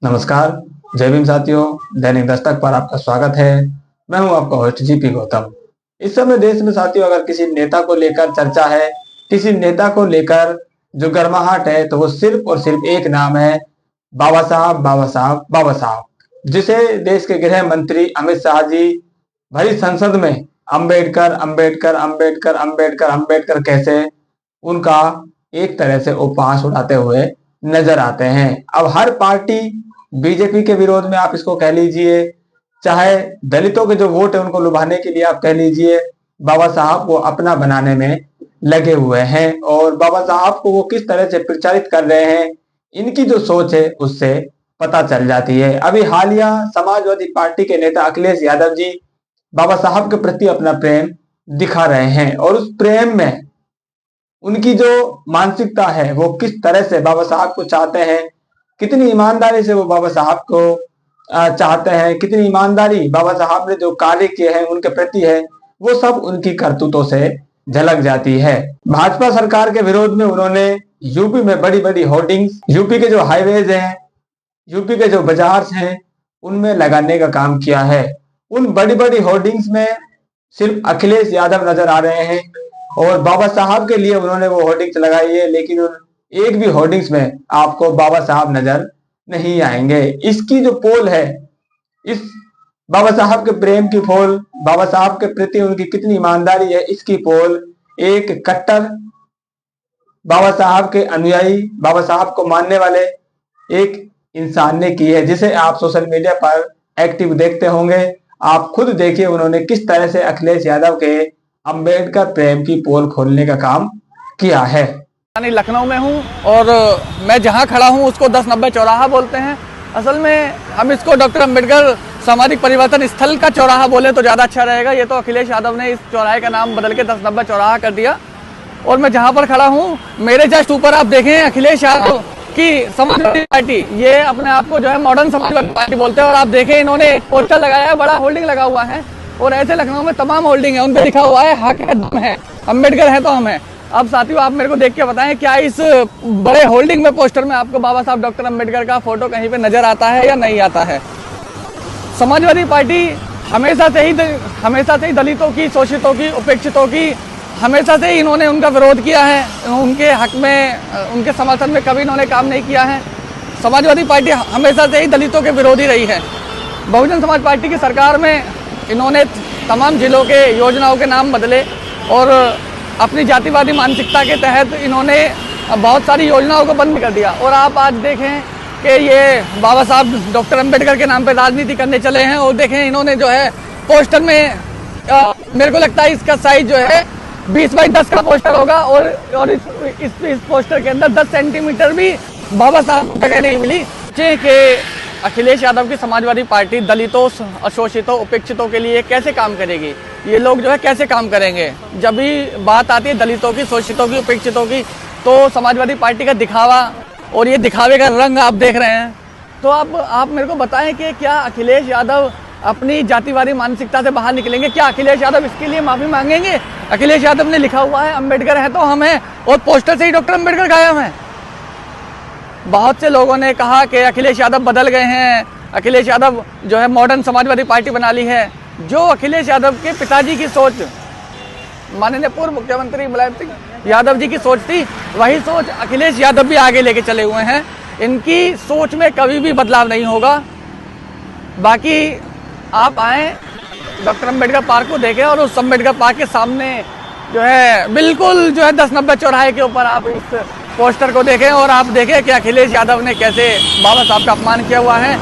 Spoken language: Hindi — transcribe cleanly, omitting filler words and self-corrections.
नमस्कार। जय भीम साथियों, दैनिक दस्तक पर आपका स्वागत है। मैं हूं आपका होस्ट जीपी गौतम। इस समय देश में साथियों अगर किसी नेता को लेकर चर्चा है, किसी नेता को लेकर जो गर्माहट है, तो वो सिर्फ और सिर्फ एक नाम है, बाबा साहब बाबा साहब बाबा साहब, जिसे देश के गृह मंत्री अमित शाह जी भरी संसद में अंबेडकर अंबेडकर अंबेडकर अंबेडकर अंबेडकर कैसे उनका एक तरह से उपहास उड़ाते हुए नजर आते हैं। अब हर पार्टी बीजेपी के विरोध में आप इसको कह लीजिए, चाहे दलितों के जो वोट है उनको लुभाने के लिए आप कह लीजिए, बाबा साहब को अपना बनाने में लगे हुए हैं और बाबा साहब को वो किस तरह से प्रचारित कर रहे हैं, इनकी जो सोच है उससे पता चल जाती है। अभी हालिया समाजवादी पार्टी के नेता अखिलेश यादव जी बाबा साहब के प्रति अपना प्रेम दिखा रहे हैं और उस प्रेम में उनकी जो मानसिकता है वो किस तरह से बाबा साहब को चाहते हैं, कितनी ईमानदारी से वो बाबा साहब को चाहते हैं, कितनी ईमानदारी बाबा साहब ने जो कार्य किए हैं उनके प्रति है, वो सब उनकी करतूतों से झलक जाती है। भाजपा सरकार के विरोध में उन्होंने यूपी में बड़ी बड़ी होर्डिंग्स, यूपी के जो हाईवेज हैं, यूपी के जो बाजार हैं, उनमें लगाने का काम किया है। उन बड़ी बड़ी होर्डिंग्स में सिर्फ अखिलेश यादव नजर आ रहे हैं और बाबा साहब के लिए उन्होंने वो होर्डिंग्स लगाई है, लेकिन एक भी होर्डिंग्स में आपको बाबा साहब नजर नहीं आएंगे। इसकी जो पोल है, इस बाबा साहब के प्रेम की पोल, बाबा साहब के प्रति उनकी कितनी ईमानदारी है, इसकी पोल एक कट्टर बाबा साहब के अनुयायी, बाबा साहब को मानने वाले एक इंसान ने की है, जिसे आप सोशल मीडिया पर एक्टिव देखते होंगे। आप खुद देखिए उन्होंने किस तरह से अखिलेश यादव के अंबेडकर प्रेम की पोल खोलने का काम किया है। लखनऊ में हूँ और मैं जहाँ खड़ा हूँ उसको 1090 चौराहा बोलते हैं। असल में हम इसको डॉक्टर अंबेडकर सामाजिक परिवर्तन स्थल का चौराहा बोले तो ज़्यादा अच्छा रहेगा। ये तो अखिलेश यादव ने इस चौराहे का नाम बदल के 1090 चौराहा कर दिया। और मैं जहाँ पर खड़ा हूँ, मेरे जस्ट ऊपर आप देखें अखिलेश यादव की समाजवादी पार्टी, ये अपने आप को जो है मॉडर्न समाजवादी पार्टी बोलते हैं। और आप देखें इन्होंने एक पोस्टर लगाया है, बड़ा होल्डिंग लगा हुआ है और ऐसे लखनऊ में तमाम होल्डिंग है, उन पर लिखा हुआ है हक है दम है, अम्बेडकर है तो हम है। अब साथियों आप मेरे को देख के बताएं, क्या इस बड़े होल्डिंग में पोस्टर में आपको बाबा साहब डॉक्टर अम्बेडकर का फोटो कहीं पे नजर आता है या नहीं आता है? समाजवादी पार्टी हमेशा से ही दलितों की, शोषितों की, उपेक्षितों की हमेशा से ही इन्होंने उनका विरोध किया है। उनके हक में, उनके समर्थन में कभी इन्होंने काम नहीं किया है। समाजवादी पार्टी हमेशा से ही दलितों के विरोधी रही है। बहुजन समाज पार्टी की सरकार में इन्होंने तमाम जिलों के योजनाओं के नाम बदले और अपनी जातिवादी मानसिकता के तहत इन्होंने बहुत सारी योजनाओं को बंद कर दिया। और आप आज देखें कि ये बाबा साहब डॉक्टर अंबेडकर के नाम पे राजनीति करने चले हैं। और देखें इन्होंने जो है पोस्टर में मेरे को लगता है इसका साइज जो है 20 बाई 10 का पोस्टर होगा और इस पोस्टर के अंदर 10 सेंटीमीटर भी बाबा साहब को जगह नहीं मिली। कि अखिलेश यादव की समाजवादी पार्टी दलितों, अशोषितों, उपेक्षितों के लिए कैसे काम करेगी? ये लोग जो है कैसे काम करेंगे? जब भी बात आती है दलितों की, शोषितों की, उपेक्षितों की, तो समाजवादी पार्टी का दिखावा और ये दिखावे का रंग आप देख रहे हैं। तो आप मेरे को बताएं कि क्या अखिलेश यादव अपनी जातिवादी मानसिकता से बाहर निकलेंगे? क्या अखिलेश यादव इसके लिए माफी मांगेंगे? अखिलेश यादव ने लिखा हुआ है अम्बेडकर है तो हम हैं और पोस्टर से ही डॉक्टर अम्बेडकर गायब हैं। बहुत से लोगों ने कहा कि अखिलेश यादव बदल गए हैं, अखिलेश यादव जो है मॉडर्न समाजवादी पार्टी बना ली है। जो अखिलेश यादव के पिताजी की सोच, माननीय पूर्व मुख्यमंत्री मुलायम सिंह यादव जी की सोच थी, वही सोच अखिलेश यादव भी आगे लेके चले हुए हैं। इनकी सोच में कभी भी बदलाव नहीं होगा। बाकी आप आए डॉक्टर अम्बेडकर पार्क को देखें और उस अम्बेडकर पार्क के सामने जो है बिल्कुल जो है 1090 चौराहे के ऊपर आप इस पोस्टर को देखें और आप देखें कि अखिलेश यादव ने कैसे बाबा साहब का अपमान किया हुआ है।